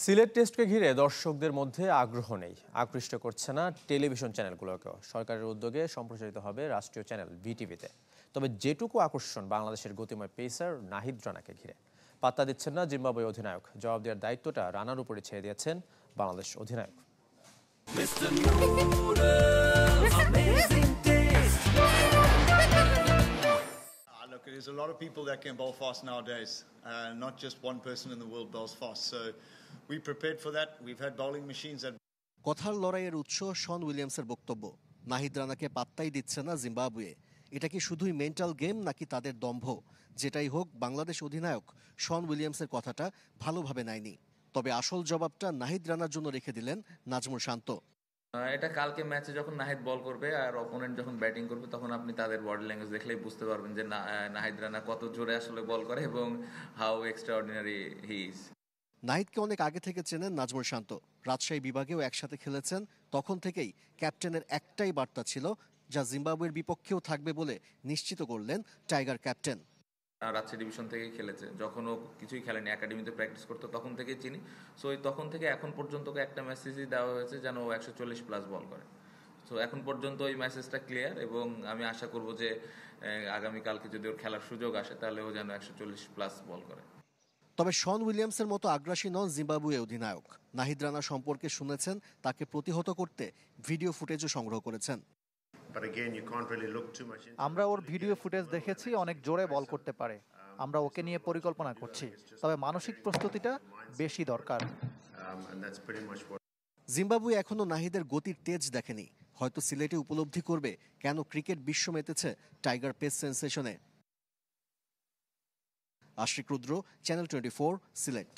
সিলেট টেস্টকে ঘিরে দর্শকদের মধ্যে আগ্রহ নেই, আকৃষ্ট করছে না টেলিভিশন চ্যানেলগুলোকেও। সরকারের উদ্যোগে সম্প্রচারিত হবে রাষ্ট্রীয় চ্যানেল ভিটিভিতে। তবে যেটুকু আকর্ষণ বাংলাদেশের গতিময় পেসার নাহিদ রানাকে ঘিরে, পাত্তা দিচ্ছেন না জিম্বাবুয়ে অধিনায়ক। জবাব দেওয়ার দায়িত্বটা রানার উপরে ছেড়ে দিয়েছেন বাংলাদেশ অধিনায়ক। Look, there's a lot of people that can bowl fast nowadays. Not just one person in the world bowls fast. So we prepared for that. We've had bowling machines that. কথার লড়াইয়ের উৎস শন উইলিয়ামসের বক্তব্য, নাহিদ রানাকে পাত্তাই দিচ্ছে না জিম্বাবুয়ে। এটা কি শুধুই মেন্টাল গেম নাকি তাদের দম্ভ? যেটাই হোক, বাংলাদেশ অধিনায়ক শন উইলিয়ামসের কথাটা ভালোভাবে নেয়নি। তবে আসল জবাবটা নাহিদ রানার জন্য রেখে দিলেন নাজমুল শান্ত। এটা কালকে ম্যাচে যখন নাহিদ বল করবে আর অপোনেন্ট যখন ব্যাটিং করবে, তখন আপনি তাদের বডি ল্যাঙ্গুয়েজ দেখলেই বুঝতে পারবেন যে নাহিদ রানা কত জোরে আসলে বল করে এবং হাউ এক্সট্রাঅর্ডিনারি হি ইজ। নাহিদকে অনেক আগে থেকে চেনেন নাজমুল শান্ত। রাজশাহী বিভাগেও একসাথে খেলেছেন। তখন থেকেই ক্যাপ্টেনের একটাই বার্তা ছিল, যা জিম্বাবুয়ের বিপক্ষেও থাকবে বলে নিশ্চিত করলেন টাইগার ক্যাপ্টেন। রাজশাহী ডিভিশন থেকে খেলেছে, যখন ও কিছুই খেলেনি, একাডেমিতে প্র্যাকটিস করতো, তখন থেকেই চিনি। সো তখন থেকে এখন পর্যন্ত একটা মেসেজই দেওয়া হয়েছে যেন ও 140+ বল করে। সো এখন পর্যন্ত ওই মেসেজটা ক্লিয়ার এবং আমি আশা করব যে আগামীকালকে যদি ওর খেলার সুযোগ আসে তাহলে ও যেন 140+ বল করে। তবে শন উইলিয়ামসের মতো আগ্রাসী নন জিম্বাবুয়ে অধিনায়ক। নাহিদ রানা সম্পর্কে শুনেছেন, তাকে প্রতিহত করতে ভিডিও ফুটেজও সংগ্রহ করেছেন। আমরা ওর ভিডিও ফুটেজ দেখেছি, অনেক জোরে বল করতে পারে। আমরা ওকে নিয়ে পরিকল্পনা করছি, তবে মানসিক প্রস্তুতিটা বেশি দরকার। জিম্বাবুয়ে এখনো নাহিদের গতির তেজ দেখেনি। হয়তো সিলেটে উপলব্ধি করবে কেন ক্রিকেট বিশ্ব মেতেছে টাইগার পেস সেন্সেশনে। আশিক রুদ্র, চ্যানেল 24, সিলেট।